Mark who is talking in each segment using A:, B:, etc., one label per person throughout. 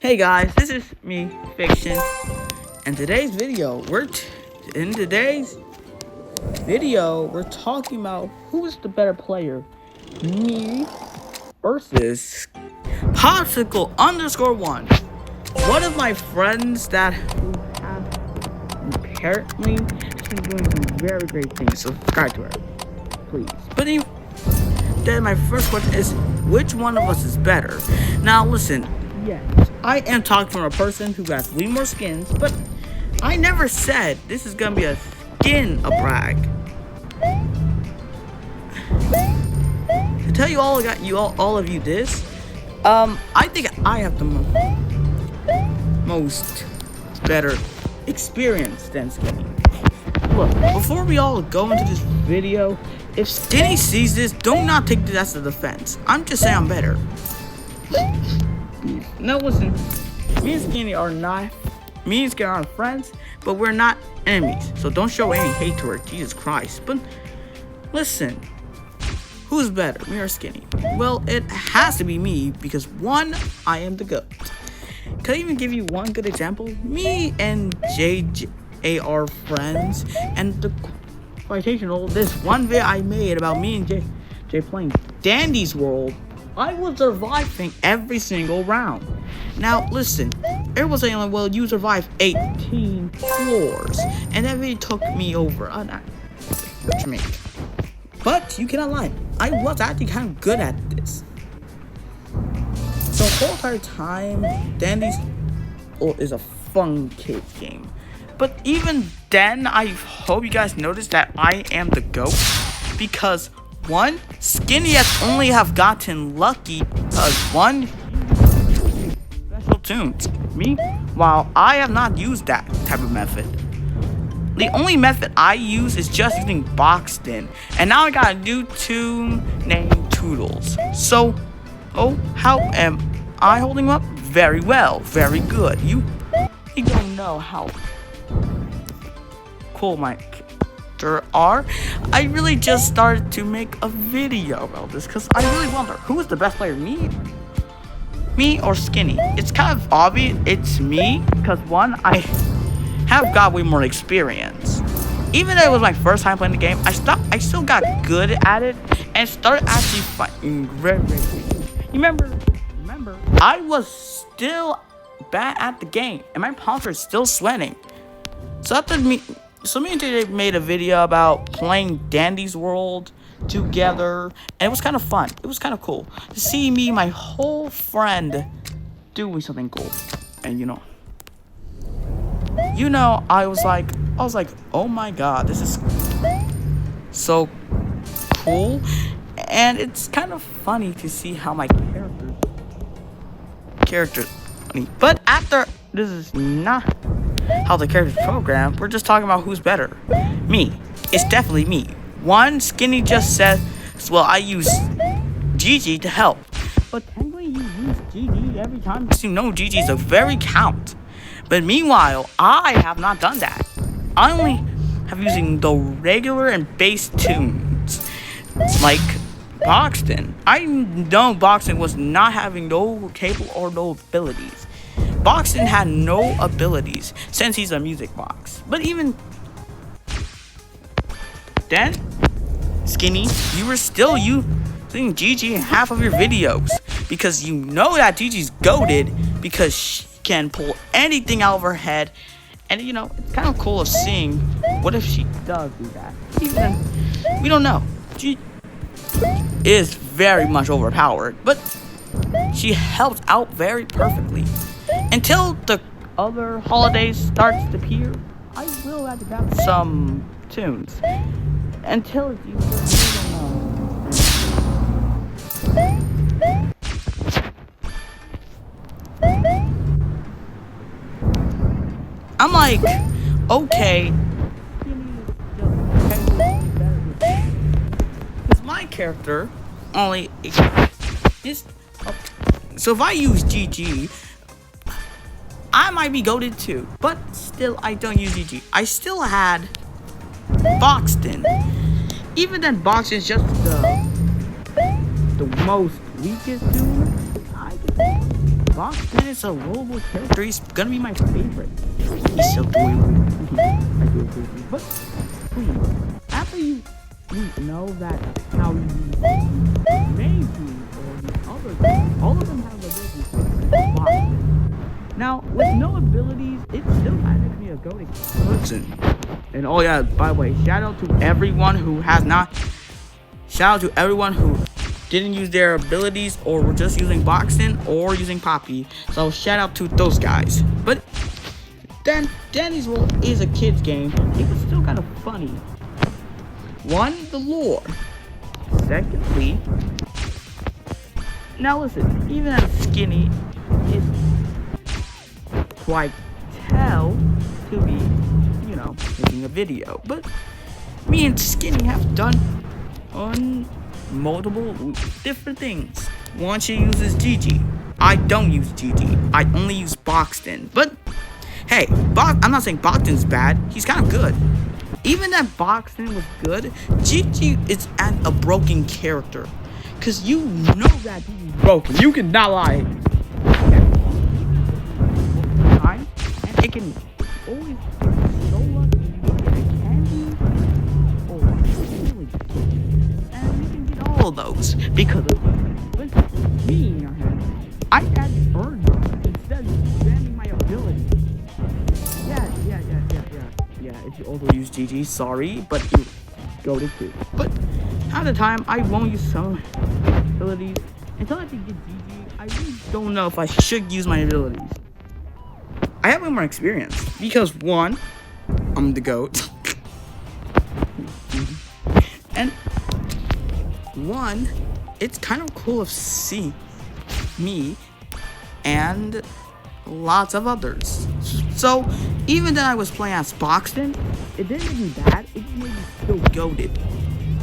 A: Hey guys, this is me, Fiction, and in today's video we're talking about who is the better player, me versus Popsicle_1. One of my friends that who have apparently been doing some very great things. So subscribe to her, please. But anyway, then my first question is, which one of us is better? Now listen, yes, I am talking from a person who has way more skins, but I never said this is gonna be a skin a brag. To tell you all of you this, I think I have the most better experience than Skinny. Look, before we all go into this video, if Skinny sees this, do not take this as a defense. I'm just saying I'm better. Now listen, me and Skinny are friends, but we're not enemies. So don't show any hate to her, Jesus Christ. But listen, who's better, me or Skinny? Well, it has to be me because one, I am the GOAT. Can I even give you one good example? Me and JJ are friends, and the quotational, this one video I made about me and Jay playing Dandy's World, I was surviving every single round. Now listen, everyone's saying, well, you survived 18 floors, and that really took me over an hour to make. But you cannot lie, I was actually kind of good at this. So the whole entire time, Dandy's World is a fun kid game. But even then, I hope you guys noticed that I am the GOAT, because one, Skinny has only have gotten lucky because one, special tunes. Me, while I have not used that type of method. The only method I use is just using boxed in, and now I got a new tune named Toodles. So, how am I holding up? Very well, very good. You don't know how cool my character are. I really just started to make a video about this because I really wonder who is the best player, me or Skinny. It's kind of obvious it's me because one, I have got way more experience. Even though it was my first time playing the game, I still got good at it and started actually fighting very quickly. Remember, I was still bad at the game and my palms were still sweating. So me and JJ made a video about playing Dandy's World together, and it was kind of fun. It was kind of cool to see me, my whole friend, doing something cool. And I was like, oh my god, this is so cool. And it's kind of funny to see how my characters, but after this is not how the character's programmed, we're just talking about who's better. Me. It's definitely me. One, Skinny just said, well, I use GG to help. But technically you use GG every time because you know GG is a very count. But meanwhile, I have not done that. I only have using the regular and bass tunes. Like Boxton. I know Boxton was not having no cable or no abilities. Boxton had no abilities since he's a music box. But even then, Skinny, you were still using GG in half of your videos because you know that GG's goated because she can pull anything out of her head. And it's kind of cool of seeing what if she does do that. Even we don't know. She is very much overpowered, but she helps out very perfectly. Until the other holidays starts to appear, I will have to have some tunes. Until you don't know. I'm like, okay. Because my character only is. So if I use GG, I might be goated too, but still I don't use GG. I still had Boxton. Even then, Boxton is just the most weakest tune. Boxman is a lovable character. He's gonna be my favorite. He's so doing. I do agree with you. But please, after you know that how you use main teams or the other teams, all of them have abilities for Boxman. Now, with no abilities, it still managed me to go to person. And oh yeah, by the way, shout out to everyone who has not. Shout out to everyone who didn't use their abilities or were just using Boxing or using Poppy. So shout out to those guys. But then Danny's World is a kid's game. It was still kind of funny. One, the lore. Secondly, now listen, even as skinny is quite tell to be, you know, making a video. But me and Skinny have done on multiple different things. One, she uses GG. I don't use GG. I only use Boxton. But hey, I'm not saying Boxton's bad. He's kind of good. Even that Boxton was good, GG is a broken character. Cause you know that he's broken. You cannot lie. And it can always so lucky you can get a candy or really and you can get all of those because of me in your head. I had bird instead of spamming my ability. Yeah, if you also use GG, sorry, but you go to 2. But at the time, I won't use some abilities. Until I can get GG, I really don't know if I should use my abilities. I have more experience because 1, I'm the GOAT. And 1, it's kind of cool to see me and lots of others. So even though I was playing as Boxton, it didn't make me bad, it just made me still goated.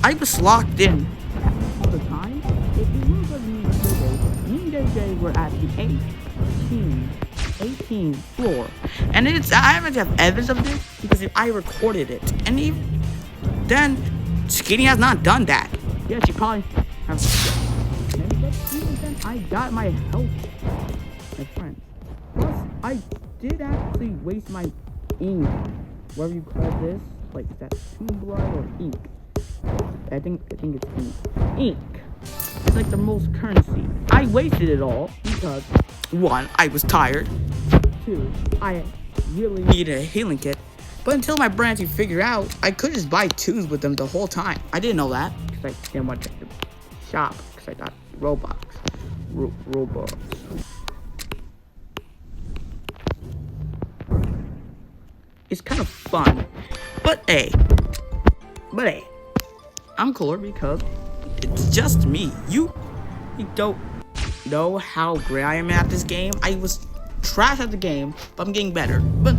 A: I was locked in all the time. It was like me and JJ were at the 18th floor. And I haven't have evidence of this because I recorded it. And then Skinny has not done that. Yeah, she probably has. Even then, I got my health, my friend. Plus, I did actually waste my ink, whatever you call this. Like, is that Toon Blood or ink? I think it's ink. Ink. It's like the most currency. I wasted it all because 1, I was tired. 2, I really needed a healing kit. But until my brandy figured out, I could just buy 2s with them the whole time. I didn't know that because I didn't want to check the shop because I thought Roblox. It's kind of fun, but hey, I'm cooler because it's just me. You don't know how great I am at this game. I was trash at the game, but I'm getting better. But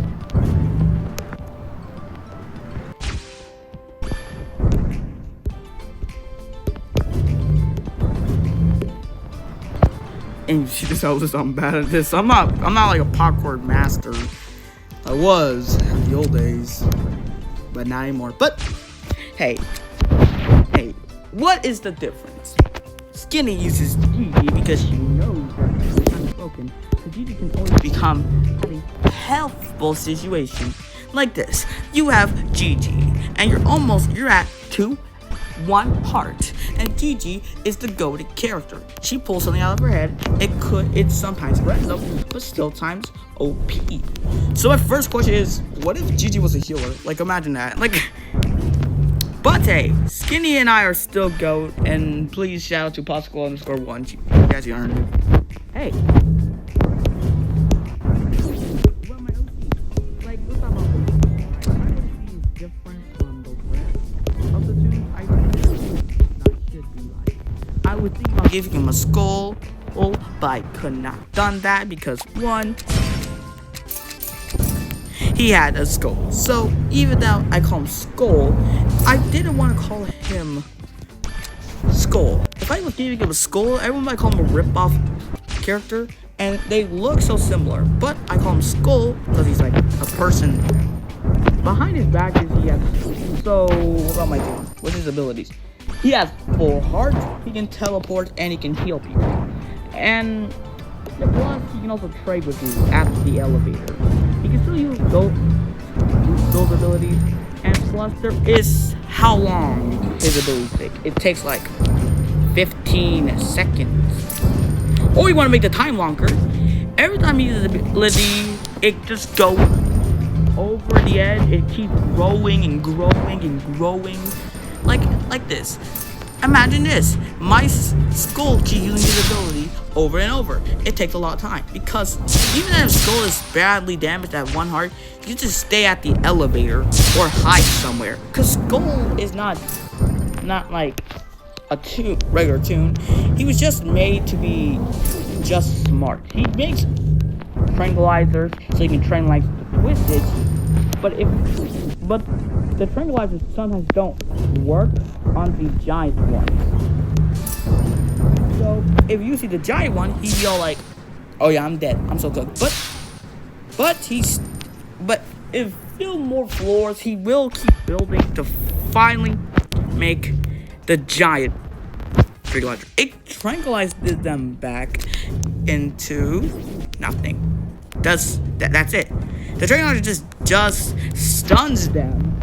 A: and you see this, I'm bad at this. I'm not like a parkour master. I was in the old days, but not anymore. But hey, what is the difference? Skinny uses GG because she knows that she's kind of broken. So GG can always become a helpful situation like this. You have GG, and you're at 1 heart, and GG is the goated character. She pulls something out of her head. It's sometimes random, but still times OP. So my first question is, what if GG was a healer? Like, imagine that. Like, but hey, Skinny and I are still GOAT, and please shout out to Popsicle_1. You guys earned it. Hey. Well, my OC. Like, let's talk about OC. My OC is different from the rest of the tunes. I would think about giving him a skull, but I could not have done that because 1, he had a skull. So even though I call him Skull, I didn't want to call him Skull. If I was giving him a skull, everyone might call him a rip-off character, and they look so similar. But I call him Skull because he's like a person. Behind his back is he has. So what am I doing? What's his abilities? He has full heart, he can teleport, and he can heal people. And Yeah, plus, he can also trade with you at the elevator. He can still use those abilities. And plus, there is how long his abilities take. It takes like 15 seconds. Or you want to make the time longer. Every time he uses the ability, it just goes over the edge. It keeps growing and growing and growing. Like this. Imagine this. My skull keeps using his ability over and over. It takes a lot of time. Because even if skull is badly damaged at one heart, you just stay at the elevator or hide somewhere. Because skull is not like a regular tune. He was just made to be just smart. He makes tranquilizers so he can tranquilize the twisted, but the tranquilizers sometimes don't work on the giant ones. So if you see the giant one, he'd be all like, "Oh yeah, I'm dead. I'm so cooked." But if still more floors, he will keep building to finally make the giant tranquilizer. It tranquilized them back into nothing. That's it. The tranquilizer just stuns them.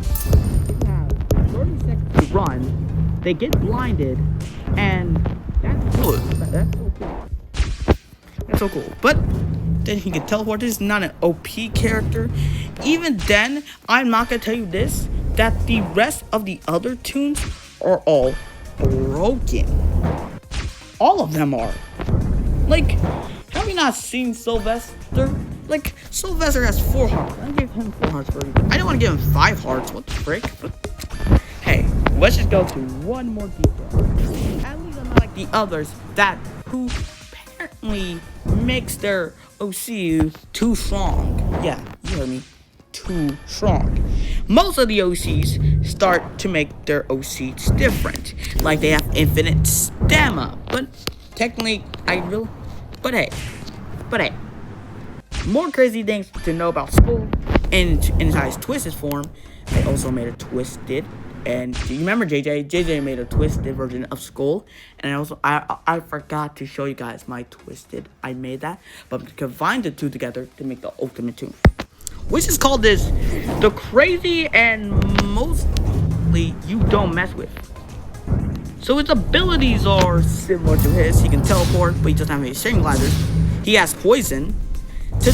A: They have 30 seconds to run. They get blinded, and that's cool. That's so cool. That's so cool. But then he can teleport. This is not an OP character. Even then, I'm not gonna tell you this, that the rest of the other tunes are all broken. All of them are. Like, have you not seen Sylvester? Like, Sylvester has 4 hearts. I give him 4 hearts for a reason. I don't want to give him 5 hearts. What the frick? But hey, let's just go to one more detail. At least I'm not like the others who apparently makes their OCU too strong. Yeah, you heard me. Too strong. Most of the OCs start to make their OCs different. Like they have infinite stamina. But technically, But hey. More crazy things to know about Skull inside his twisted form. I also made a twisted. And do you remember JJ? JJ made a twisted version of Skull. And I forgot to show you guys my twisted. I made that. But to combine the two together to make the ultimate tune. Which is called the crazy and mostly you don't mess with. So his abilities are similar to his. He can teleport, but he doesn't have any stabilizers. He has poison to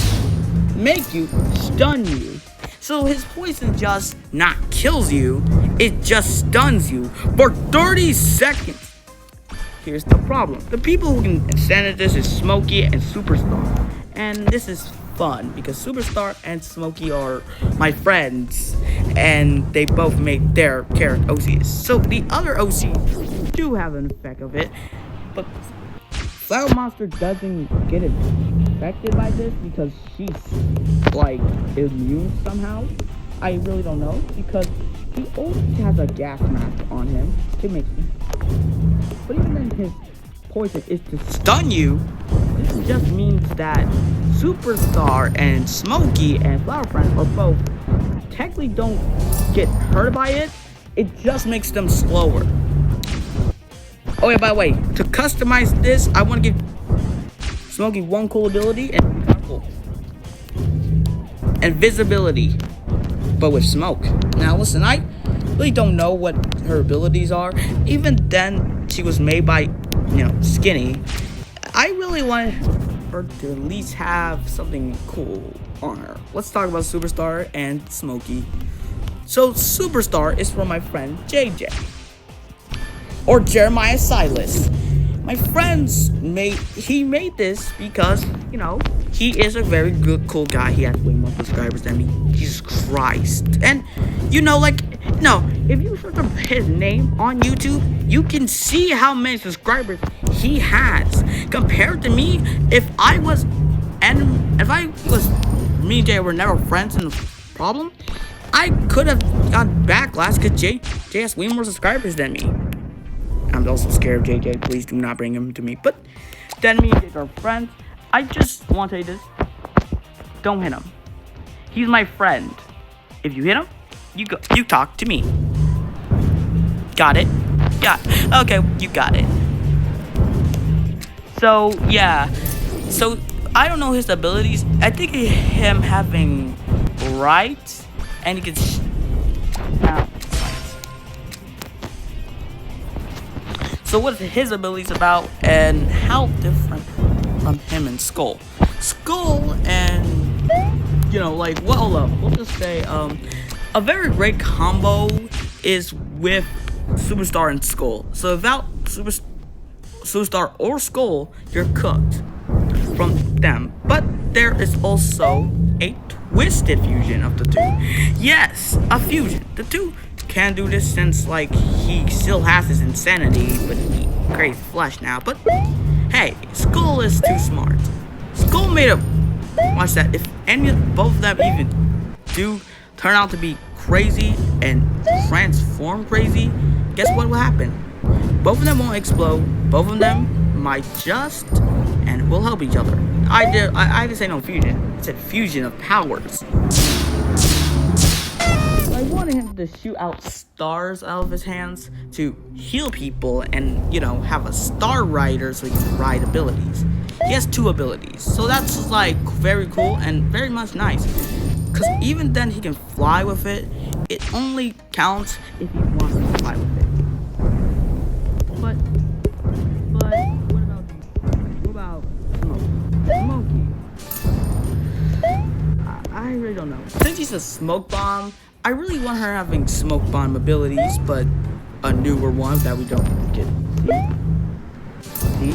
A: make you stun you. So his poison just not kills you, it just stuns you for 30 seconds. Here's the problem. The people who can stand this is Smoky and Superstar. And this is fun because Superstar and Smoky are my friends and they both make their character OCs. So the other OCs do have an effect of it, but Flower Monster doesn't get affected by this because she's like immune somehow. I really don't know because he always has a gas mask on him to make him. But even then his poison is to stun you. This just means that Superstar and Smoky and Flower Friend are both technically don't get hurt by it. It just makes them slower. Oh yeah, by the way, to customize this, I want to give Smoky one cool ability and kind of cool. Invisibility, but with smoke. Now listen, I really don't know what her abilities are. Even then, she was made by, Skinny. I really wanted her to at least have something cool on her. Let's talk about Superstar and Smoky. So Superstar is from my friend JJ. Or Jeremiah Silas. My friends made this because, he is a very good, cool guy. He has way more subscribers than me. Jesus Christ. And, if you search up his name on YouTube, you can see how many subscribers he has. Compared to me, if me and Jay were never friends in the problem, I could have got backlash because Jay has way more subscribers than me. I'm also scared of JJ. Please do not bring him to me. But then me and JJ are friends. I just want to say this. Don't hit him. He's my friend. If you hit him, you talk to me. Got it? Okay, you got it. So, yeah. So I don't know his abilities. I think him having right, and he gets. So what is his abilities about, and how different from him and Skull? Skull and like we'll just say a very great combo is with Superstar and Skull. So without Superstar or Skull, you're cooked from them. But there is also a twisted fusion of the two. Yes, a fusion. The two can do this since he still has his insanity, but he craves flesh now. But hey, Skull is too smart. Skull made a watch that. If both of them even do turn out to be crazy and transform crazy, guess what will happen? Both of them won't explode. Both of them might just and will help each other. I didn't say no fusion. I said fusion of powers. I wanted him to shoot out stars out of his hands to heal people and, have a star rider so he can ride abilities. He has 2 abilities, so that's very cool and very much nice. Because even then he can fly with it. It only counts if he wants to fly with it. But what about Smoky? I really don't know. Since he's a smoke bomb, I really want her having smoke bomb abilities, but a newer one that we don't get. See?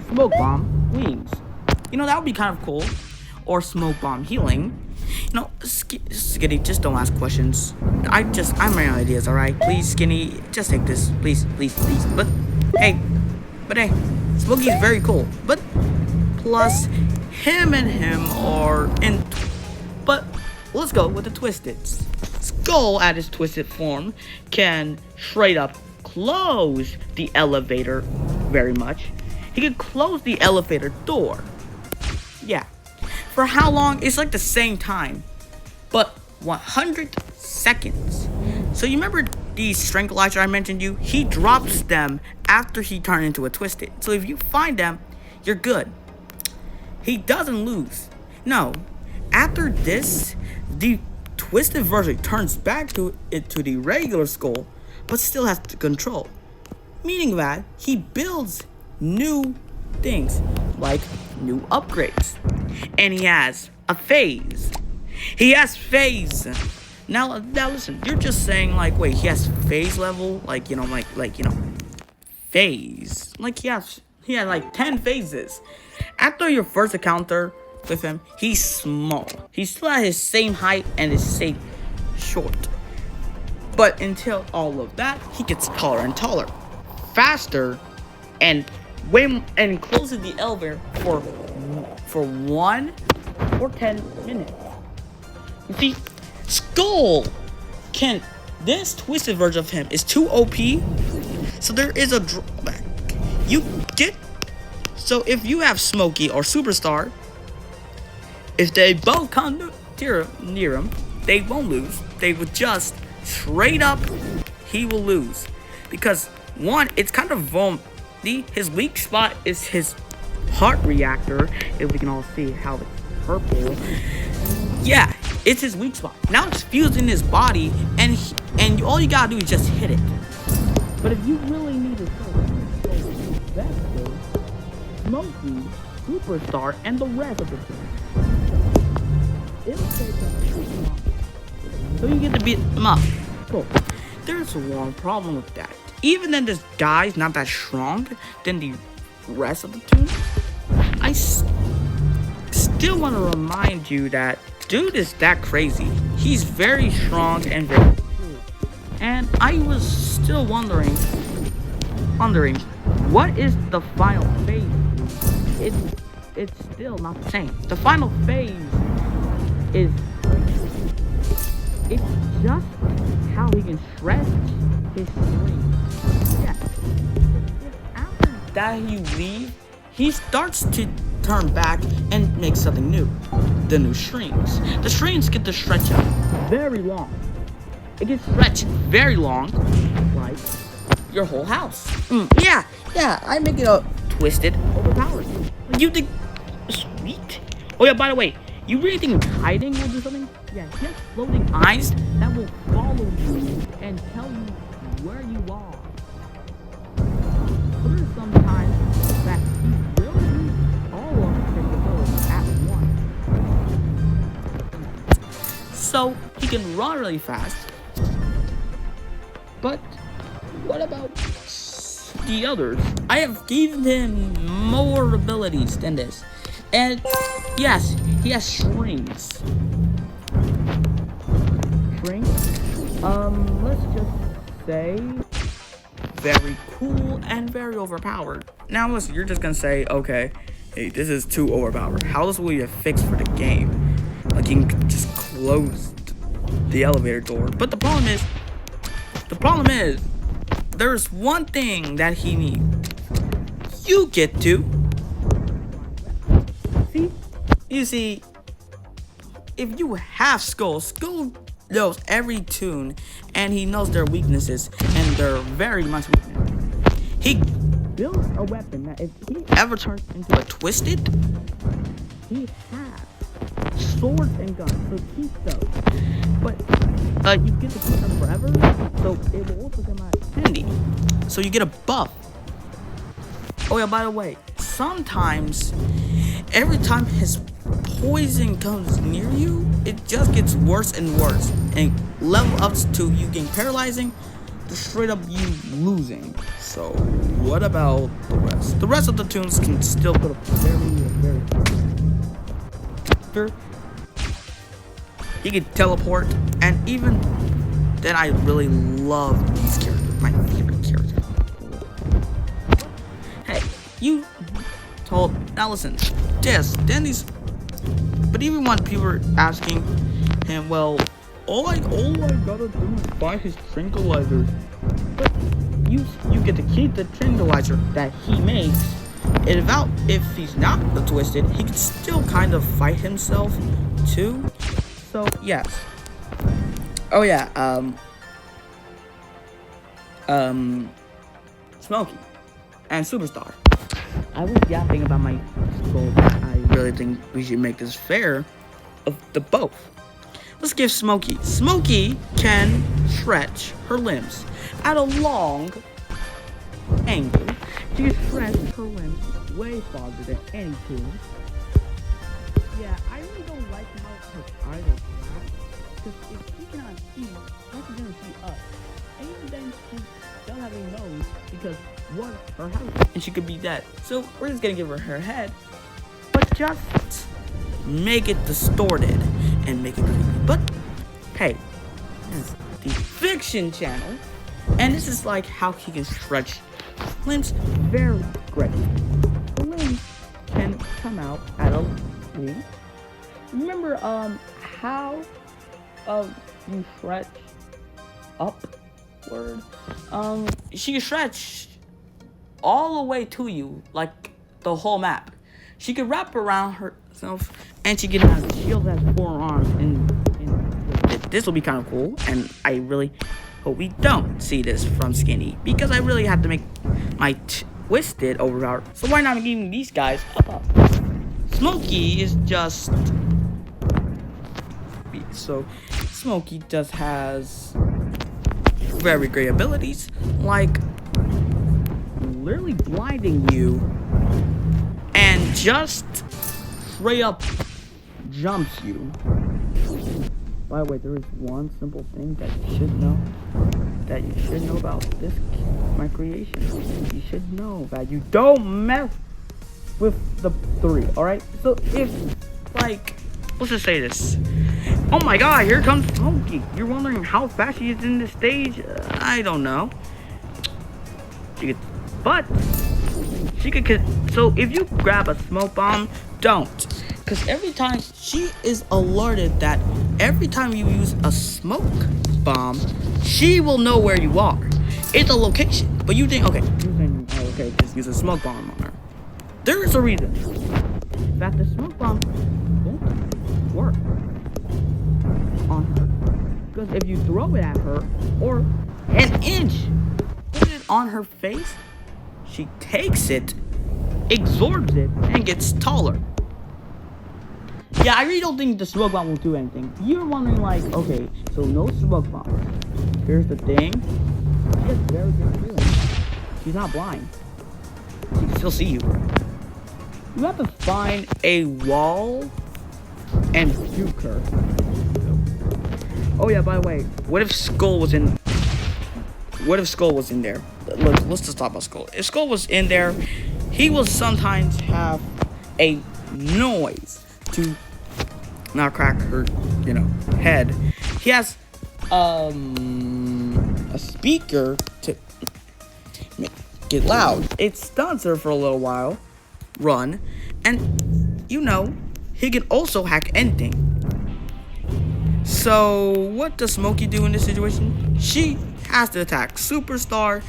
A: Smoke bomb wings. That would be kind of cool. Or smoke bomb healing. Skinny, just don't ask questions. I'm running ideas, alright? Please, Skinny, just take this. Please. But hey, Smokey is very cool. But plus, him and him are in. But let's go with the twisted. Skull at his twisted form can straight up close the elevator very much. He can close the elevator door. Yeah. For how long? It's the same time, but 100 seconds. So you remember the strangleizer I mentioned you? He drops them after he turned into a twisted. So if you find them, you're good. He doesn't lose. No. After this, the twisted version turns back to the regular Skull, but still has to control. Meaning that he builds new things, like new upgrades. And he has a phase. Now listen, you're just saying wait, he has phase level, phase. He has 10 phases. After your first encounter with him, he's small. He's still at his same height and his same short. But until all of that, he gets taller and taller, faster, and closes the elevator for 1 or 10 minutes. You see, Skull this twisted version of him is too OP, so there is a drawback. So if you have Smoky or Superstar, if they both come near him, they won't lose. They would just straight up, he will lose. Because one, it's kind of his weak spot is his heart reactor. If we can all see how it's purple. Yeah, it's his weak spot. Now it's fused in his body, and all you gotta do is just hit it. But if you really need to Vector, Smoky, Superstar, and the rest of the team, it'll take so you get to beat them up. Cool. There's one problem with that. Even then this guy's not that strong than the rest of the team, I still want to remind you that dude is that crazy. He's very strong and very cool. And I was still wondering what is the final phase? It's still not the same. The final phase is it's just how he can stretch his strings. Yeah. After that you leave, he starts to turn back and make something new. The new strings. The strings get to stretch out very long. It gets stretched very long, like your whole house. Yeah, I make it a twisted, overpowered. You think sweet. Oh yeah, by the way, you really think hiding will do something? Yeah, he has floating eyes that will follow you and tell you where you are. There are some times that he will use all of his abilities at once. So he can run really fast. But what about the others? I have given him more abilities than this. And yes, he has strings. Strings? Let's just say very cool and very overpowered. Now listen, you're just gonna say, okay, hey, this is too overpowered. How else will you fix for the game? Like you can just close the elevator door. But the problem is, there's one thing that he needs. You get to. See? You see, if you have Skull knows every tune, and he knows their weaknesses, and they're very much weakness. He builds a weapon that if he ever turns into a Twisted, he has swords and guns, so keep those. But you get to keep them forever, so it will also come out handy. So you get a buff. Oh yeah, by the way, sometimes every time his poison comes near you, it just gets worse and worse, and level ups to you getting paralyzing to straight up you losing. So what about the rest? The rest of the tunes can still put a very faster. He can teleport, and even then I really love these characters, my favorite characters. Hey, you told, now listen, yes, Danny's. But even when people are asking him, well, all I gotta do is buy his tranquilizers. But you get to keep the tranquilizer that he makes. And if he's not the Twisted, he can still kind of fight himself too. So yes. Oh yeah. Smoky and Superstar. I was yapping about my goal. I really think we should make this fair of the both. Let's give Smoky. Smoky can stretch her limbs at a long angle. She can stretch her limbs way farther than any tool. Yeah, I really don't like how her eyes are black, because if she cannot see, how's she gonna see us? And then she don't have any nose, because what her house, and she could be dead. So we're just gonna give her head, but just make it distorted and make it creepy. But hey, this is the fiction channel, and this is like how he can stretch limbs very great. The limbs can come out at a lead. Remember how you stretch upward? She can stretch all the way to you, like the whole map. She could wrap around herself, and she can have shield that has 4 arms. And this will be kind of cool. And I really hope we don't see this from Skinny, because I really have to make my Twisted overpowered. So why not giving these guys up? Smoky is just so. Smoky just has very great abilities, like literally blinding you and just straight up jumps you. By the way, there is one simple thing that you should know. That you should know about this, my creation. You should know that you don't mess with the 3, alright? So if, like, let's just say this. Oh my god, here comes Smoky. You're wondering how fast she is in this stage? I don't know. So if you grab a smoke bomb, don't. Because every time, she is alerted that every time you use a smoke bomb, she will know where you are. It's a location. But you think, okay, just use a smoke bomb on her. There is a reason that the smoke bomb won't work on her. Because if you throw it at her, or an inch, put it on her face, she takes it, absorbs it, and gets taller. Yeah, I really don't think the smoke bomb will do anything. You're wondering like, okay, so no smoke bomb. Here's the thing. She has very good feeling. She's not blind. She can still see you. You have to find a wall and juke her. Oh yeah, by the way, what if Skull was in? What if Skull was in there? Let's just talk about Skull. If Skull was in there, he will sometimes have a noise to not crack her, head. He has a speaker to make it loud. It stuns her for a little while, run, and he can also hack anything. So what does Smoky do in this situation? She has to attack Superstar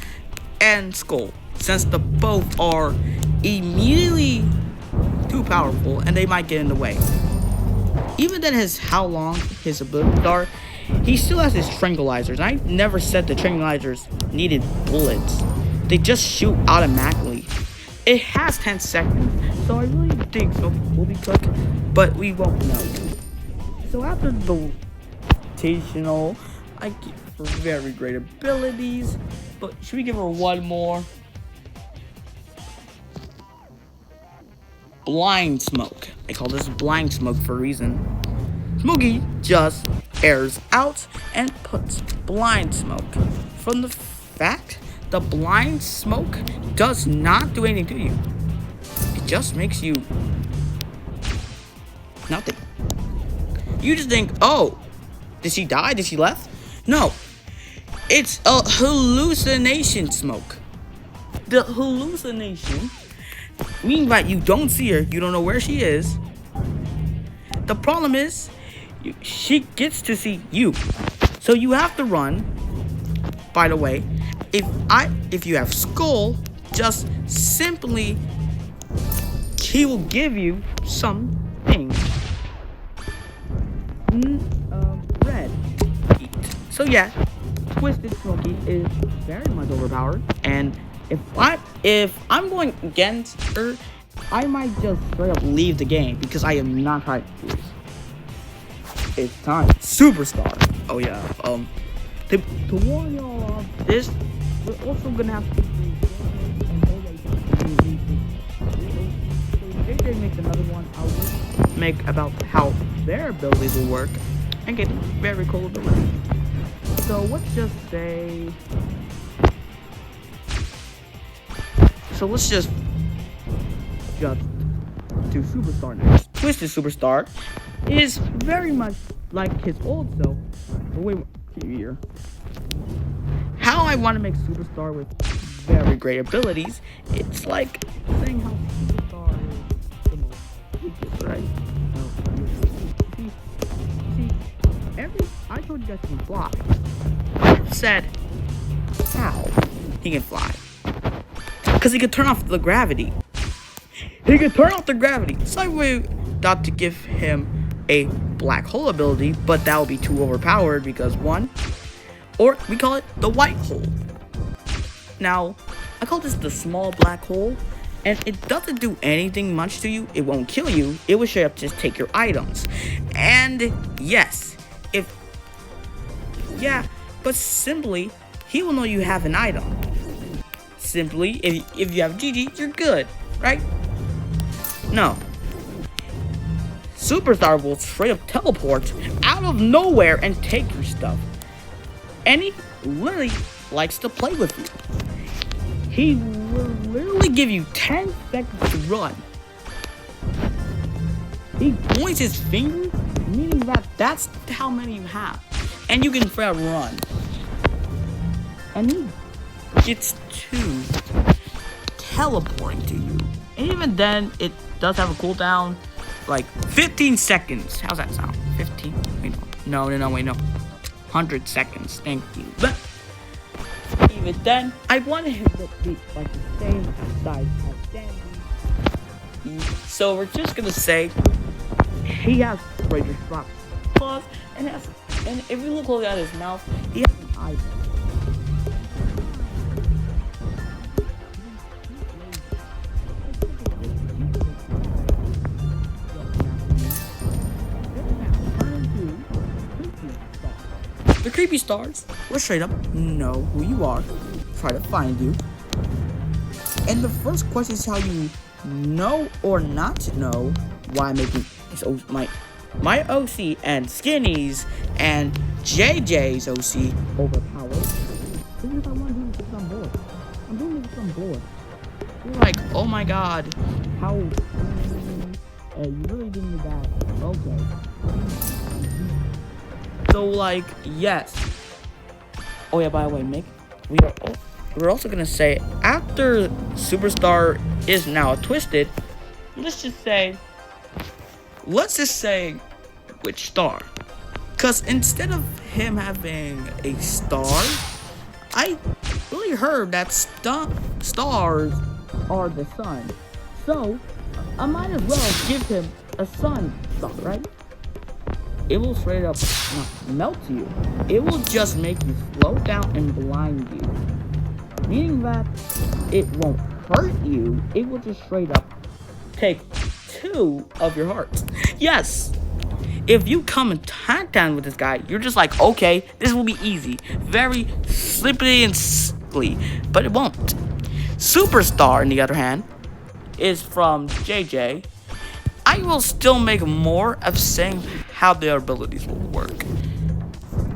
A: and Skull, since the both are immediately too powerful and they might get in the way. Even then, how long his abilities are, he still has his tranquilizers. I never said the tranquilizers needed bullets. They just shoot automatically. It has 10 seconds, so I really think Smoky will be cooked, but we won't know. So after the rotational, I give her very great abilities, but should we give her one more? Blind smoke. I call this blind smoke for a reason. Smoky just airs out and puts blind smoke. From the fact the blind smoke does not do anything to you. It just makes you nothing. You just think, oh, did she die? Did she left? No. It's a hallucination smoke. The hallucination means that you don't see her, you don't know where she is. The problem is, she gets to see you. So you have to run. By the way, if you have Skull, just simply he will give you something. Red. So yeah, Twisted Smoky is very much overpowered, and if I'm going against her, I might just straight up leave the game because I am not trying to lose. It's time. Superstar. Oh yeah. To warn y'all off this, we're also gonna have to if JJ makes another one, I'll make about how their abilities will work and get very cool abilities. So let's just say. So let's just do Superstar next. Twisted Superstar is very much like his old self, but way more here. How I want to make Superstar with very great abilities, it's like saying how Superstar is the most weakest, right? I told you guys he can fly. I said, how? He can fly. Because he could turn off the gravity. He could turn off the gravity. So I would not to give him a black hole ability, but that would be too overpowered because or we call it the white hole. Now, I call this the small black hole, and it doesn't do anything much to you. It won't kill you. It will straight up just take your items. And yes, but simply, he will know you have an item. Simply, if you have GG, you're good, right? No. Superstar will straight up teleport out of nowhere and take your stuff. And he literally likes to play with you. He will literally give you 10 seconds to run. He points his finger, meaning that that's how many you have. And you can run. And he gets to teleporting to you. And even then, it does have a cooldown, like 15 seconds. How's that sound? 15? Wait, no. 100 seconds. Thank you. But even then, I wanted him to be like the same size as Dandy. So we're just gonna say he has Razor Strap Plus, and if you look closely at his mouth, he has an eyeball. The creepy stars will straight up know who you are, try to find you. And the first question is how you know or not to know why I'm making my OC and Skinny's and JJ's OC overpowered. Even if I want to do this because I'm bored. I'm doing this because I'm bored. You're like, oh my god, how you really didn't need that. Okay. So like, yes. Oh yeah, by the way, Mick, we're also gonna say after Superstar is now twisted, let's just say which star. Cause instead of him having a star, I really heard that stars are the sun. So I might as well give him a sun star, right? It will straight up not melt you. It will just make you slow down and blind you. Meaning that it won't hurt you. It will just straight up take 2 of your hearts. Yes! If you come in hand with this guy, you're just like, okay, this will be easy. Very slippery and slickly. But it won't. Superstar, on the other hand, is from JJ. I will still make more of saying how their abilities will work.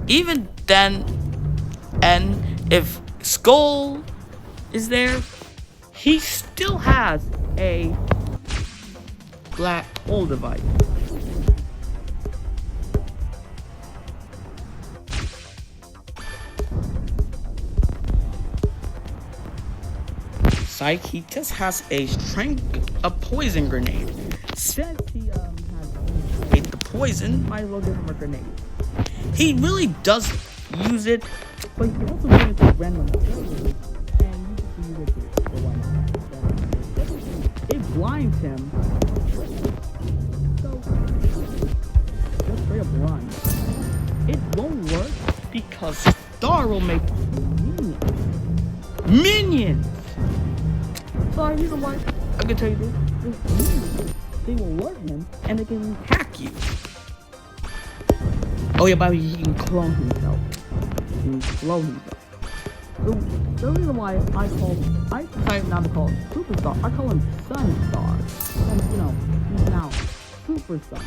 A: Even then, and if Skull is there, he still has a black hole device. Psych, he just has a poison grenade. Since he has ate the poison, might as well give him a grenade. He really does use it, but he also gives it to random players, and you just use it for one. It blinds him. So just straight up run. It won't work because Star will make minions. So the reason why I can tell you this, they will alert him and they can attack you. Oh yeah, by the way, he can clone himself. So the reason why I decided not to call him Superstar, I call him Sunstar. And he's now Super Sun.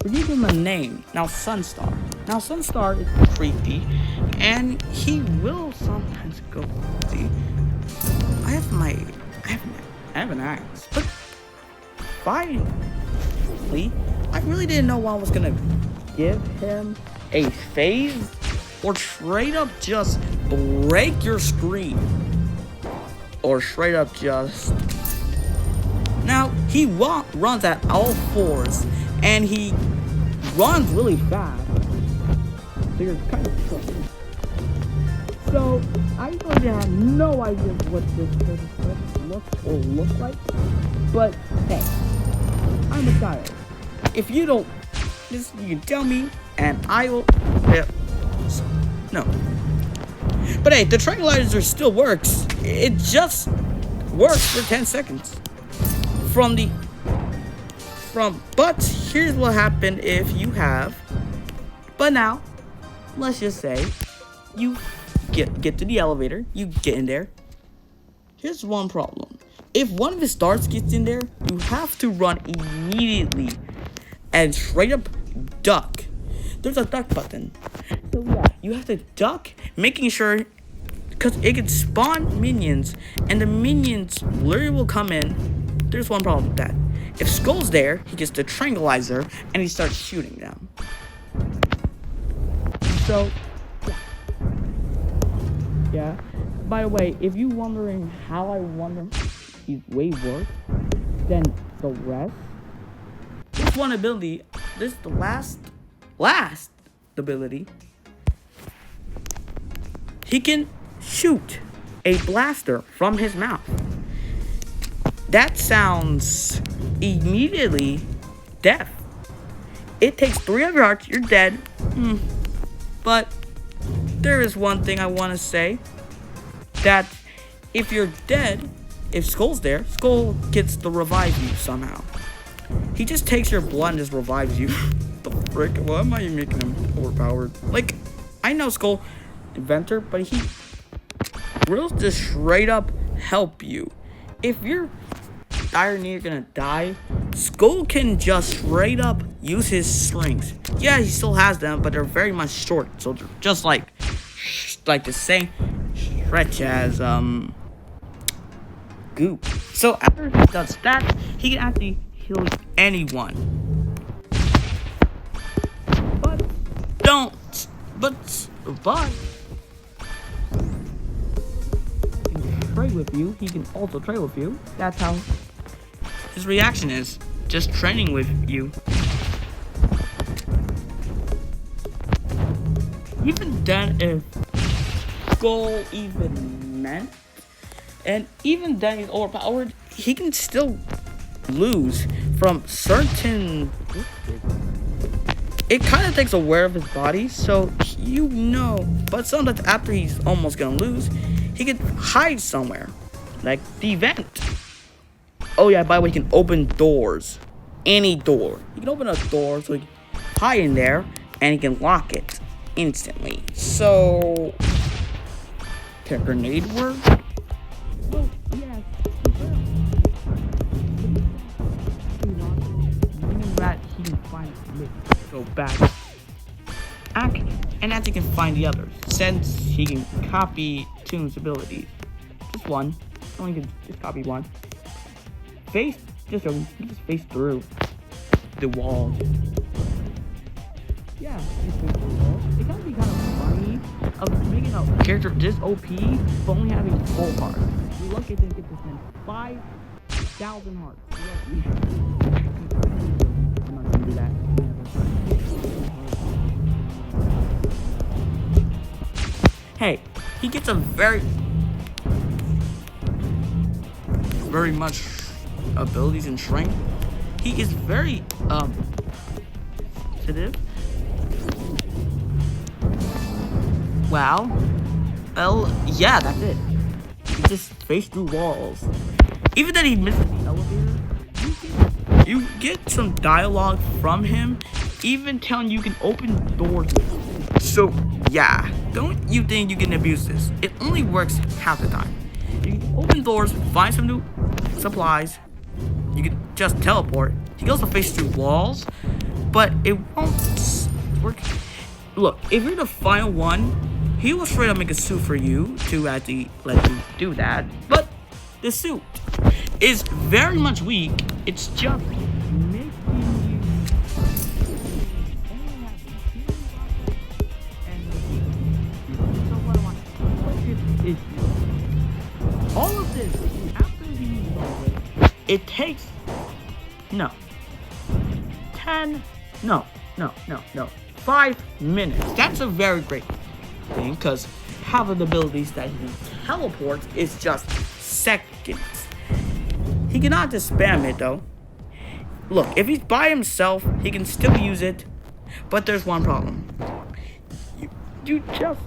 A: We give him a name. Now Sunstar. Now Sunstar is creepy and he will sometimes go crazy. I have an axe, but finally, I really didn't know what I was gonna give him a phase or straight up just break your screen or straight up just. Now he runs at all 4s and he runs really fast. So you're kind of cool. So I really have no idea what this look like, but hey, I'm a child. If you don't, you can tell me, and I will. No. But hey, the tranquilizer still works. It just works for 10 seconds. But here's what happened if you have. But now, let's just say you get to the elevator, you get in there. Here's one problem. If one of the stars gets in there, you have to run immediately and straight up duck. There's a duck button. So yeah, you have to duck, making sure, because it can spawn minions, and the minions literally will come in. There's one problem with that. If Skull's there, he gets the tranquilizer, and he starts shooting them. So, yeah. By the way, if you're wondering how I wonder, he's way worse than the rest. This one ability, this is the last ability. He can shoot a blaster from his mouth. That sounds immediately death. It takes 3 of your hearts, you're dead. But there is one thing I want to say. That if you're dead, if Skull's there, Skull gets to revive you somehow. he just takes your blood and just revives you. The frick? Why am I making him overpowered? Like, I know Skull inventor, but he will just straight up help you. If you're dire near gonna die, Skull can just straight up use his strings. Yeah, he still has them, but they're very much short, so they're just like the same stretch as goop. So after he does that, he can actually heal anyone. But he can trade with you. He can also trade with you. That's how his reaction is. Just training with you. Even then, if Skull even meant, and even then he's overpowered, he can still lose from certain. It kind of takes aware of his body, so you know. But sometimes after he's almost gonna lose, he can hide somewhere, like the vent. Oh yeah, by the way, he can open doors. Any door. He can open a door, so he can hide in there, and he can lock it instantly. So, can a grenade work? Well, yes. Meaning that he can find it. Go back. And as he can find the others, since he can copy Toon's abilities. Just one. Only can just copy one. Just face through the walls. Yeah, it can be kind of funny of making a character this OP but only having 4 hearts. You're lucky to get this in 5,000 hearts. I'm not gonna do that. Hey, he gets a very much abilities and strength. He is very sensitive. Wow. Well, yeah, that's it. He just faced through walls. Even that he misses the elevator, you get some dialogue from him, even telling you can open doors. So yeah, don't you think you can abuse this? It only works half the time. You can open doors, find some new supplies. You can just teleport. You can also face through walls, but it won't work. Look, if you're the final one, he will straight up make a suit for you to actually let you do that. But the suit is very much weak. It's just making you. So what I want is all of this after he uses all of it. It takes 5 minutes. That's a very great thing, because half of the abilities that he teleports is just seconds. He cannot just spam it though. Look, if he's by himself, he can still use it, but there's one problem. You just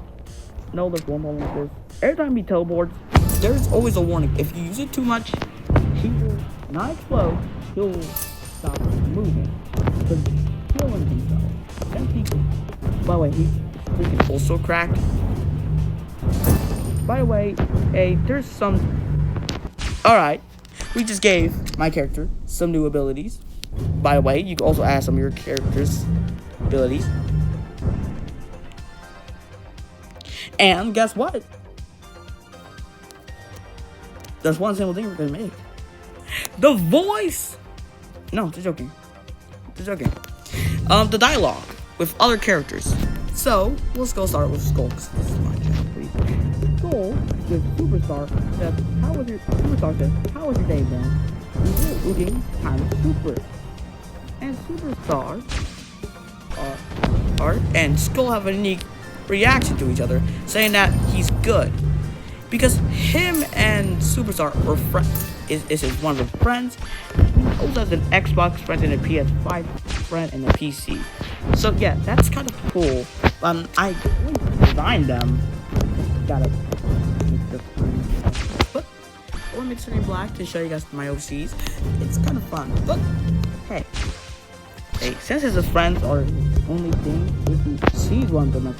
A: know there's one problem with this. Every time he teleports, there's always a warning. If you use it too much, he will not explode, he'll stop moving. Because healing himself. Then he can, by the way, he's freaking also cracked. By the way, there's some. Alright, we just gave my character some new abilities. By the way, you can also add some of your character's abilities. And guess what? There's one simple thing we're gonna make. The voice! No, just joking. The dialogue with other characters. So, let's go start with Skull. This is my channel, please. Skull, the superstar, says, how was your day, man? Looking kind of super. And superstars and Skull have a unique reaction to each other, saying that he's good. Because him and Superstar are friends. Is one of his friends. He also has an Xbox friend and a PS5 friend and a PC. So yeah, that's kind of cool. I designed them. Gotta make this. But I want to make it in black to show you guys my OCs. It's kind of fun. But hey, since his friends are his only thing, if he sees one of them as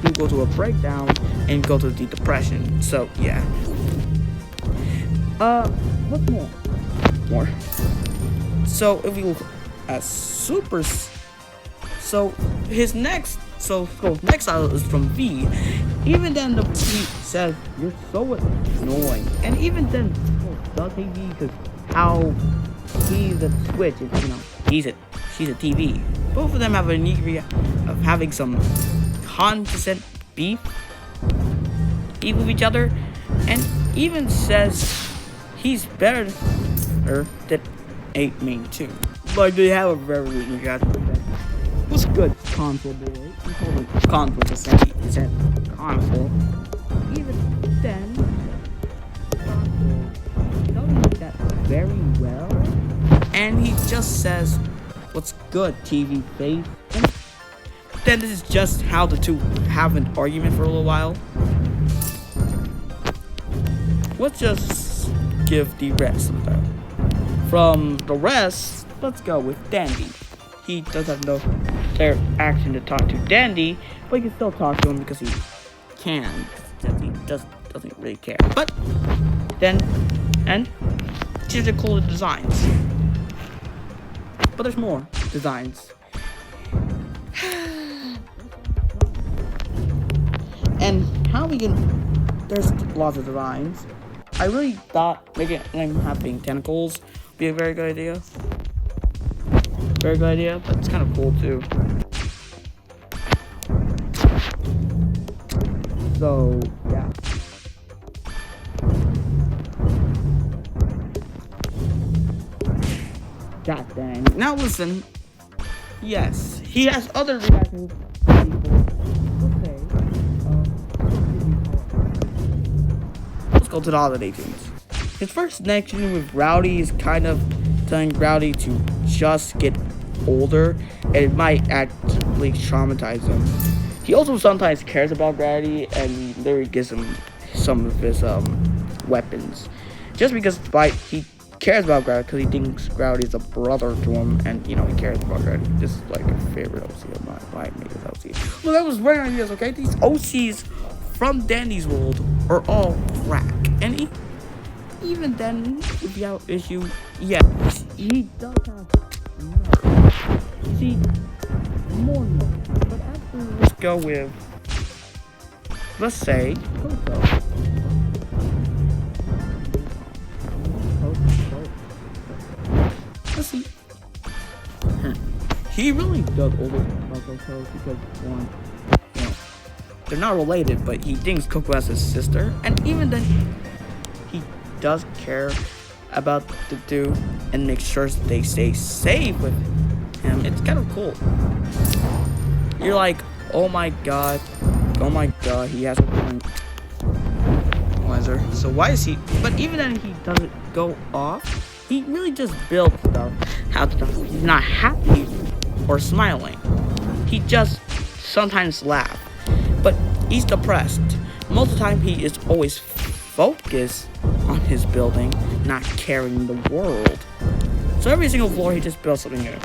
A: he'll go to a breakdown and go to the depression. So yeah. What's more? So if we look at super, so his next style is from V. Even then, the V says you're so annoying, and even then, does hate V because how he's a switch. She's a TV. Both of them have a unique of having some constant beef with each other, and even says he's better than 8 main 2. Like they have a very unique attribute. What's good, console boy? We call him console to say it's a console. Even then, console doesn't do that very well, and he just says, "What's good, TV face?" And then this is just how the two have an argument for a little while. Let's just give the rest of that. From the rest, let's go with Dandy. He doesn't know their action to talk to Dandy, but he can still talk to him because he can. He doesn't really care. But then, and these are cool designs. But there's more designs. And how we can, there's lots of designs. I really thought making him having tentacles would be a very good idea. Very good idea, but it's kind of cool too. So, yeah. God dang. Now listen. Yes, he has other reactions. Let's go to the holiday tunes. His first connection with Rowdy is kind of telling Rowdy to just get older, and it might actually traumatize him. He also sometimes cares about Rowdy, and he literally gives him some of his weapons, just because he cares about Rowdy, because he thinks Rowdy is a brother to him, and he cares about Rowdy. This is like a favorite OC of mine. Why I made this OC? Look, that was rare ideas, okay? These OCs from Dandy's world are all crack, and even then, if you have an issue, yes, he does have nerve. See, more nerve. But actually, let's go with, let's say, Coco. Let's see. He really does overlook Coco because, one, they're not related, but he thinks Coco has his sister, and even then, he does care about the two and make sure they stay safe with him. It's kind of cool. You're like, oh my god, he has a tranquilizer. So why is he? But even then, he doesn't go off. He really just builds stuff. He's not happy or smiling. He just sometimes laughs, but he's depressed. Most of the time, he is always focused on his building, not caring the world. So every single floor, he just builds something new,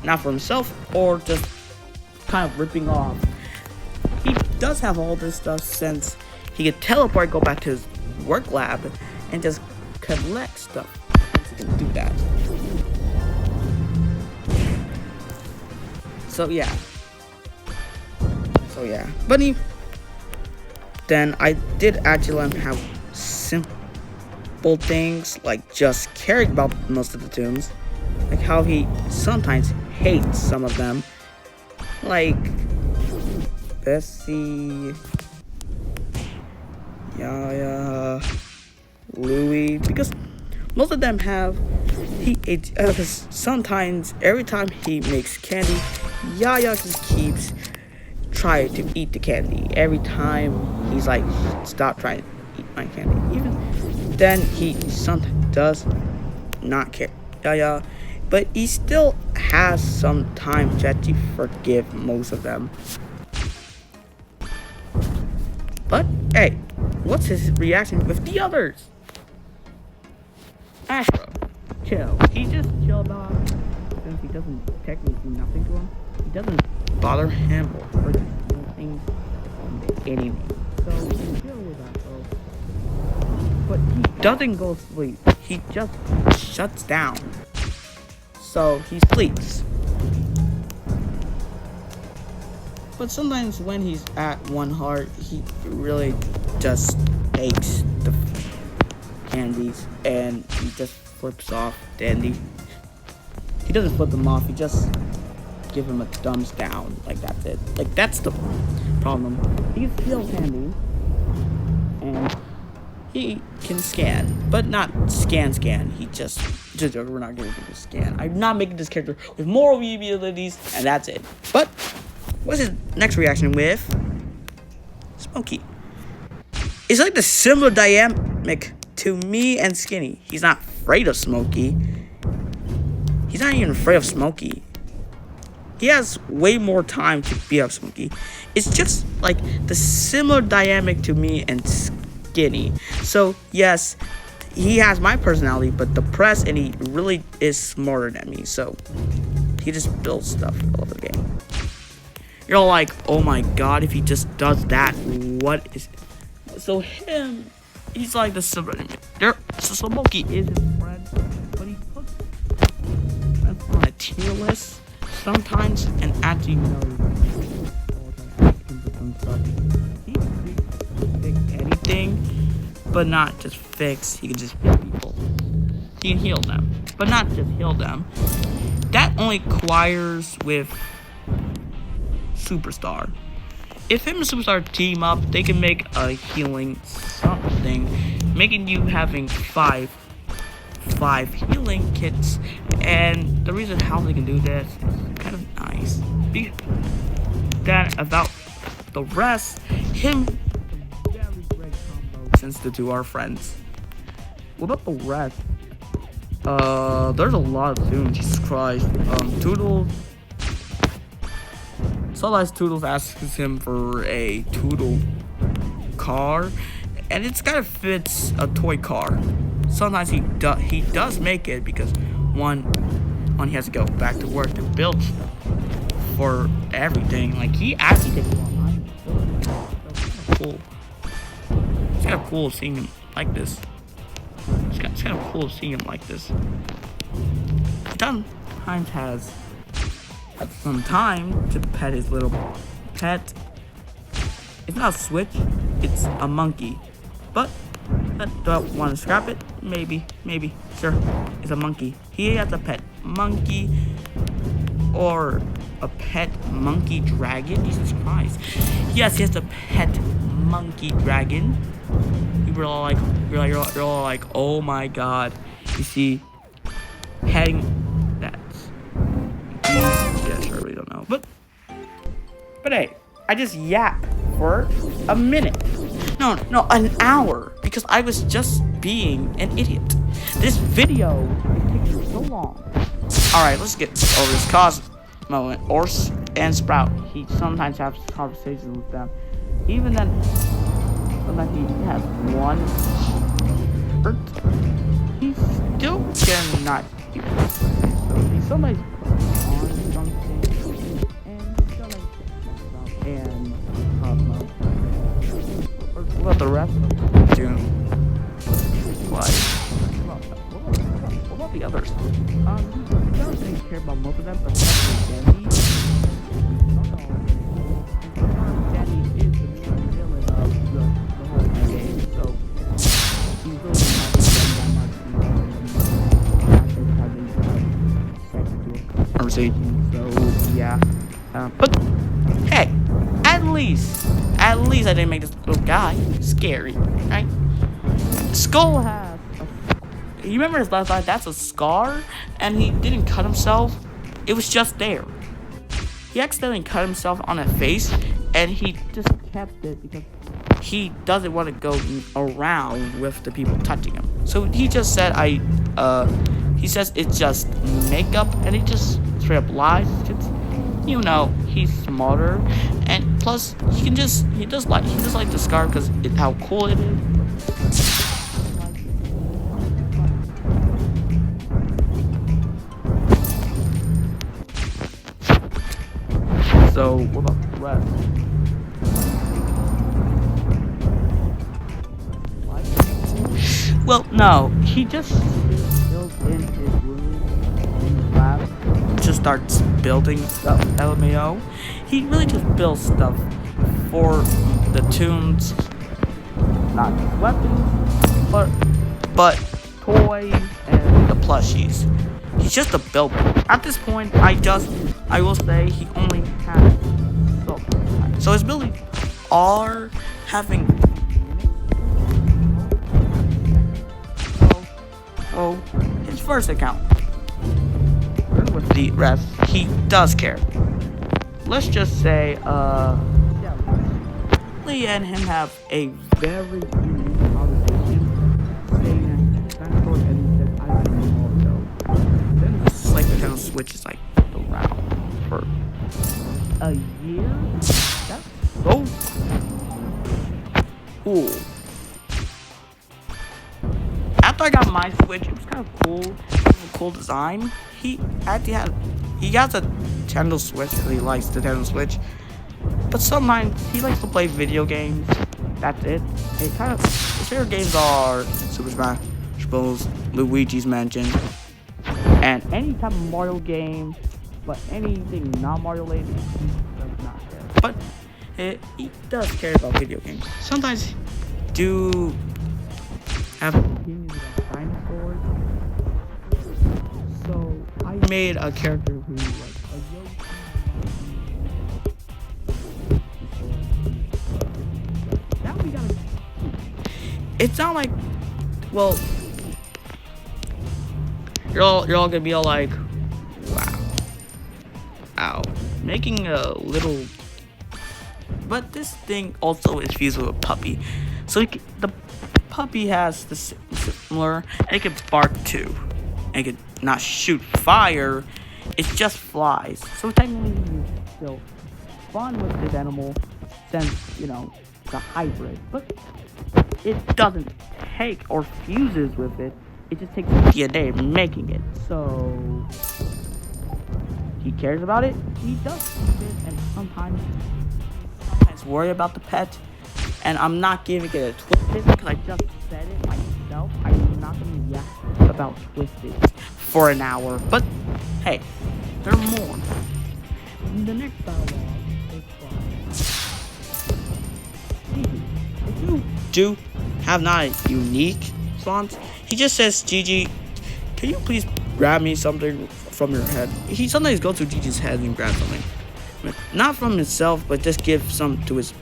A: not for himself or just kind of ripping off. He does have all this stuff since he could teleport, go back to his work lab, and just collect stuff. He can do that. So yeah. But then I did actually let him have simple things like just caring about most of the tunes, like how he sometimes hates some of them, like Bessie, Yaya, Louie, because most of them have because sometimes every time he makes candy, Yaya just keeps trying to eat the candy. Every time he's like, stop trying to eat my candy. Even then, he sometimes does not care, Yaya, but he still has some time to actually forgive most of them. But hey, what's his reaction with the others? Astro, chill. He just chilled off. he doesn't technically do nothing to him. He doesn't bother him or hurt anything from the enemy. So he's chill with that, bro. But he doesn't go to sleep. He just shuts down. So he sleeps. But sometimes when he's at 1 heart, he really just takes the candies and he just flips off Dandy. He doesn't flip him off, he just give him a thumbs down. Like that's it. Like that's the problem. He steals candy and he can scan, but not scan. He just we're not gonna do the scan. I'm not making this character with more abilities, and that's it. But what's his next reaction with Smoky? It's like the similar dynamic to me and Skinny. He's not afraid of Smoky. He's not even afraid of Smoky. He has way more time to beat up Smoky. It's just like the similar dynamic to me and Skinny. So yes, he has my personality, but the press, and he really is smarter than me. So he just builds stuff all over the game. You're all like, oh my god, if he just does that, what is it? So him, he's like the silver enemy. So Smoky is his friend, but he puts friends on a tier list sometimes, and actually knows he can fix anything, but not just fix. He can just heal people. He can heal them, but not just heal them. That only requires with Superstar. If him and Superstar team up, they can make a healing something, making you having five healing kits. And the reason how they can do this is kind of nice. That about the rest, him very great combo since the two are friends. What about the rest? There's a lot of tunes. Jesus Christ. Toodles. Sometimes Toodles asks him for a Toodle car, and it's kind of fits a toy car. Sometimes he does make it because one he has to go back to work to build stuff for everything. Like he actually takes a long time. It's cool. It's kind of cool seeing him like this. It's kind of cool seeing him like this. He sometimes has some time to pet his little pet. It's not a switch, it's a monkey. But do I want to scrap it? Maybe. Sure, it's a monkey. He has a pet monkey or a pet monkey dragon. Jesus Christ. Yes, he has a pet monkey dragon. You're all like, oh my god. You see, heading that. Yeah, sure, I really don't know. But hey, I just yap for a minute. No, an hour. Because I was just being an idiot. This video is taking so long. Alright, let's get over this Cosmo and Sprout. He sometimes has conversations with them. Even then, sometimes he has one hurt. He's still cannot do it. So he's somebody's on something. And still like and Cosmo. What about the rest of them? What about the others? He doesn't really care about most of them, but Danny. Danny is the main villain of the whole game, so he's really not that much conversation. So yeah, but hey, at least I didn't make this little guy scary, right? Skull has you remember his left eye? That's a scar, and he didn't cut himself. It was just there. He accidentally cut himself on his face, and he just kept it because he doesn't want to go around with the people touching him. So he just said, he says it's just makeup, and he just straight up lies. Just, you know, he's smarter, and plus he does like the scar because how cool it is. So what about the rest? Well, no, he just builds in his room in his lab. Just starts building stuff. LMAO. He really just builds stuff for the tunes, not weapons, but toys and the plushies. He's just a builder. At this point, I will say he only has so much time. So his buildings are having. Oh, his first account. With the rest, he does care. Let's just say, Lee and him have a very unique conversation, saying that dinosaur and he says, I don't know. Then it's like the channel switches like around for a year. That's so cool. After I got my Switch, it was kind of cool. It was a cool design. He has a Nintendo Switch because he likes the Nintendo Switch. But sometimes he likes to play video games. That's it. His favorite games are Super Smash Bros., Luigi's Mansion, and any type of Mario game. But anything not Mario related, he does not care. But he does care about video games. Sometimes do have opinions about dinosaurs. So I made a character who like a Yoshi. That we gotta. It's not like, well, you're all gonna be all like, wow, ow, making a little. But this thing also is fused with a puppy, so the puppy has the similar, and it can bark too, and it can not shoot fire. It just flies. So technically, you still fun with this animal, since it's a hybrid, but it doesn't take or fuses with it. It just takes DNA making it. So he cares about it. He does keep it, and sometimes worry about the pet. And I'm not giving it a Twisted because I just said it myself. I'm not going to yak about Twisted for an hour. But hey, there are more. The next dialogue is from Gigi. Do have not a unique font. He just says, Gigi, can you please grab me something from your head? He sometimes goes to Gigi's head and grabs something. Not from himself, but just give some to his.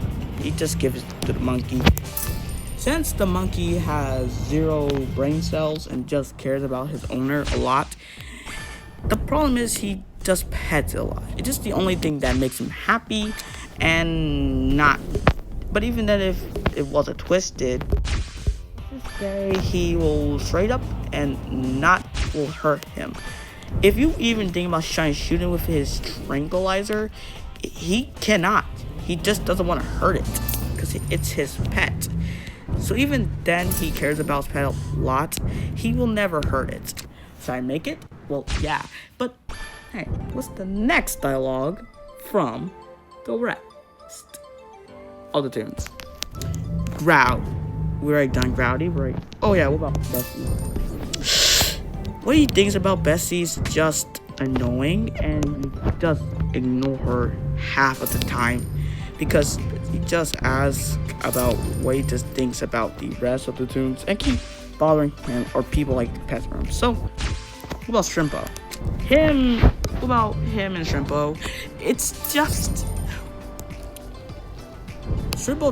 A: He just gives it to the monkey. Since the monkey has 0 brain cells and just cares about his owner a lot, the problem is he just pets it a lot. It's just the only thing that makes him happy and not. But even then, if it was a Twisted, just say he will straight up and not will hurt him. If you even think about trying to shoot him with his tranquilizer, he cannot. He just doesn't want to hurt it because it's his pet. So even then, he cares about his pet a lot. He will never hurt it. Should I make it? Well, yeah. But hey, what's the next dialogue from the rest of the tunes? Growl. We're already done Growdy. Oh yeah, what about Bessie? What he thinks about Bessie is just annoying, and he just ignore her half of the time because he just asks about what he just thinks about the rest of the tunes and keep bothering him or people like the pets from him. So, what about Shrimpo? What about him and Shrimpo? It's just Shrimpo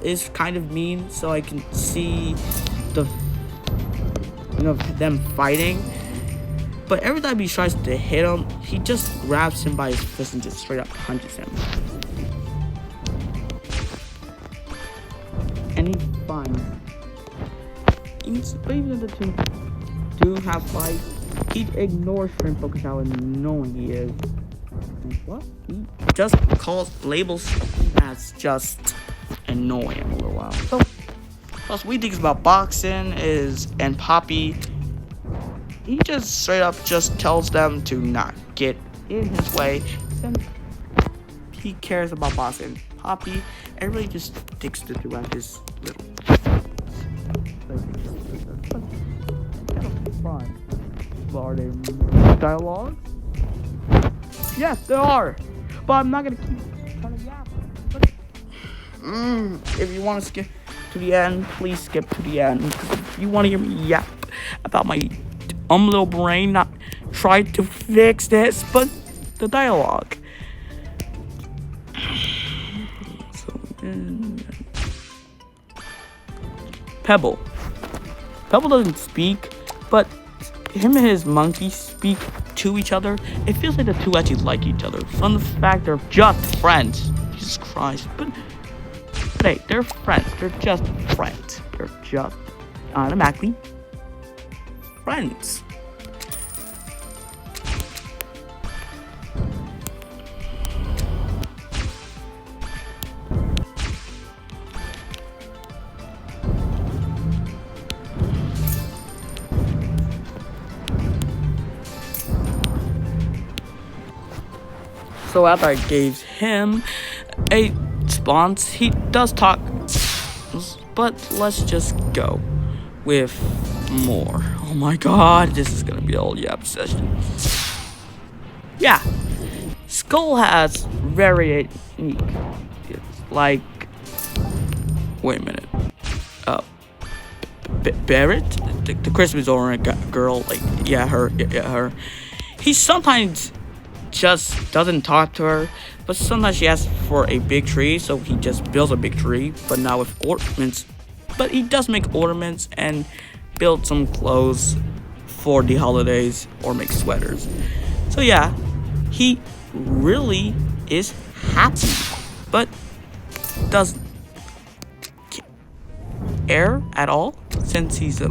A: is kind of mean, so I can see them fighting. But every time he tries to hit him, he just grabs him by his fist and just straight up punches him. And he's fine. But even if the two do have fights, he ignores Shrimpo because how annoying he is. And what? He just labels as just annoying a little while. So, plus we think about boxing and Poppy. He just straight up just tells them to not get in his way. he cares about Boss and Poppy. Everybody just thinks that throughout his little kind of fun. Well, are they dialogue? Yes, they are. But I'm not gonna keep trying to yap. If you want to skip to the end, please skip to the end. Because if you want to hear me yap about my little brain not trying to fix this, but the dialogue. So, Pebble. Pebble doesn't speak, but him and his monkey speak to each other. It feels like the two actually like each other from the fact they're just friends. Jesus Christ. But hey, they're friends. They're just friends. They're just automatically friends. So after I gave him a response, he does talk, but let's just go with more. Oh my god, this is gonna be all yap session. Yeah, Skull has very unique. It's like, wait a minute. Barrett, the Christmas orange girl, like yeah, her. He sometimes just doesn't talk to her, but sometimes she asks for a big tree, so he just builds a big tree, but now with ornaments. But he does make ornaments and build some clothes for the holidays or make sweaters. So yeah, he really is happy, but doesn't care at all since he's a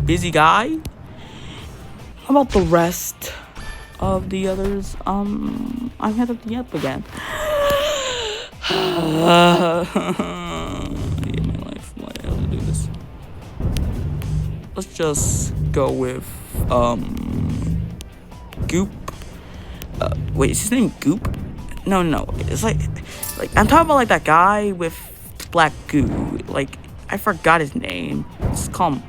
A: busy guy. How about the rest of the others? I'm head up the up again. I hate my life. Why I have to do this? Let's just go with Goop. Wait, is his name Goop? No. It's like I'm talking about like that guy with black goo. Like I forgot his name. Let's call him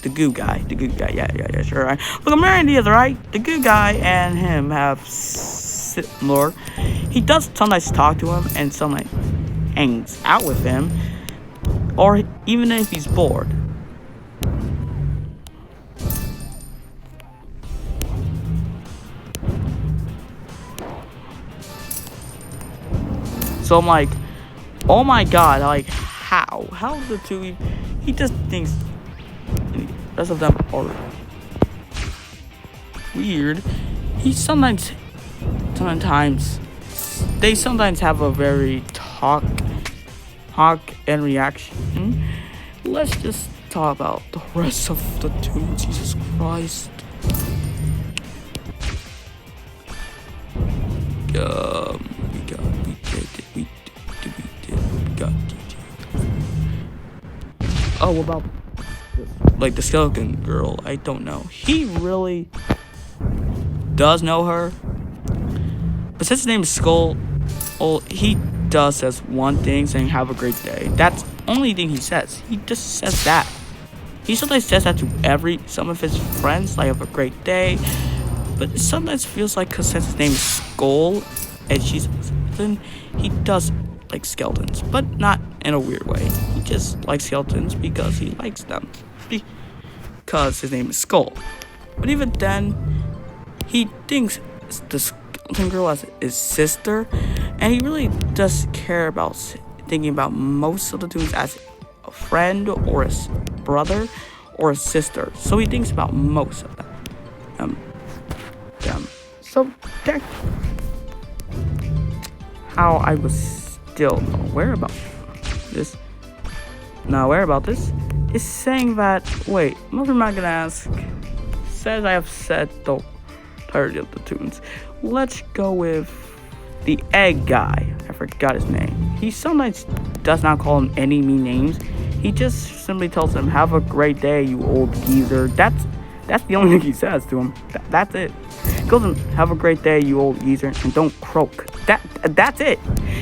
A: the goo guy. The goo guy. Yeah, sure. Right. Look, I'm marrying the other, right? The goo guy and him have similar. He does sometimes talk to him and sometimes hangs out with him, or even if he's bored. So I'm like, oh my god, like how? How the two? He just thinks the rest of them are weird. He sometimes they sometimes have a very talk and reaction. Let's just talk about the rest of the two. Jesus Christ. Oh, about like the skeleton girl, I don't know. He really does know her, but since his name is Skull, he does says one thing, saying "Have a great day." That's the only thing he says. He just says that. He sometimes says that to some of his friends, like "Have a great day," but it sometimes feels like because since his name is Skull and she's then he does like skeletons, but not in a weird way. He just likes skeletons because he likes them, because his name is Skull. But even then, he thinks the skeleton girl as his sister, and he really does care about thinking about most of the dudes as a friend or a brother or a sister. So he thinks about most of them. So that's how I was still aware about this. Now aware about this is saying that wait, what am I gonna ask? Says I have said the entirety of the tunes. Let's go with the egg guy. I forgot his name. He sometimes does not call him any mean names. He just simply tells him, "Have a great day, you old geezer." That's the only thing he says to him. That's it. Goes and have a great day, you old geezer, and don't croak. That's it.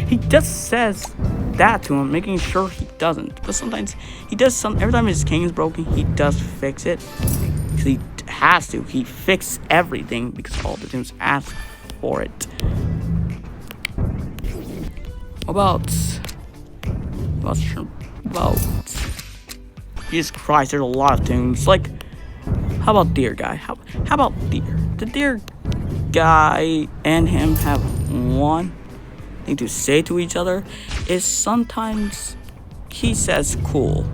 A: He just says that to him, making sure he doesn't. But sometimes he does some. Every time his cane is broken, he does fix it. Because he has to. He fixes everything because all the teams ask for it. About Jesus Christ, there's a lot of things. Like, how about Deer Guy? How about Deer? The Deer Guy and him have one thing to say to each other. Is sometimes he says cool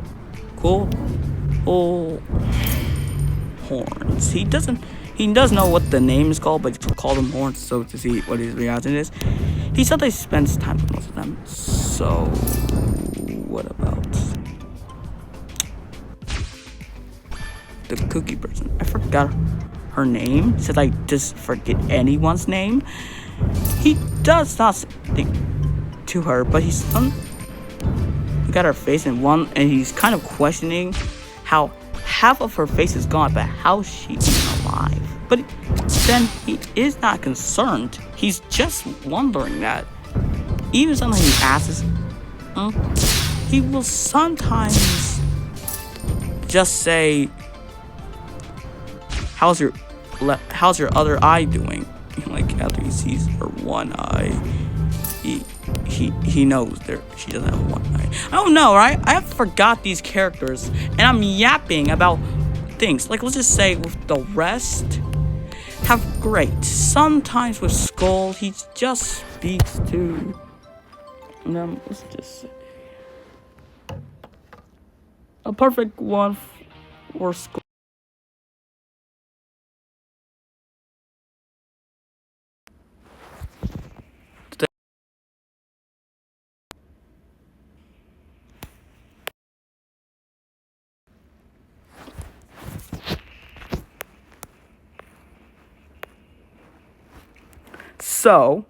A: horns. He does know what the name is called, but he call them horns so to see what his reaction is. He sometimes spends time with most of them. So what about the cookie person? I forgot her name. Since I just forget anyone's name. He does not speak to her, but he got her face in one, and he's kind of questioning how half of her face is gone, but how she's alive. But then he is not concerned. He's just wondering that. Even sometimes he asks, he will sometimes just say, how's your other eye doing? Like after he sees her one eye, he knows she doesn't have one eye. I don't know, right? I forgot these characters, and I'm yapping about things. Like, let's just say with the rest, have great. Sometimes with Skull, he just speaks to them. Let's just say a perfect one for Skull. So,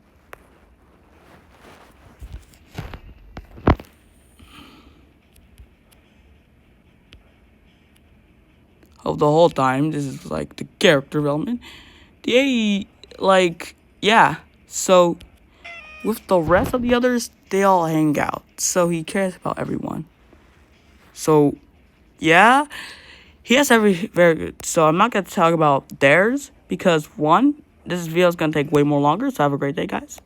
A: of the whole time, this is like the character development. Yeah. So, with the rest of the others, they all hang out. So, he cares about everyone. So, yeah, he has very good. So, I'm not going to talk about theirs because, one, this video is going to take way more longer. So, have a great day, guys.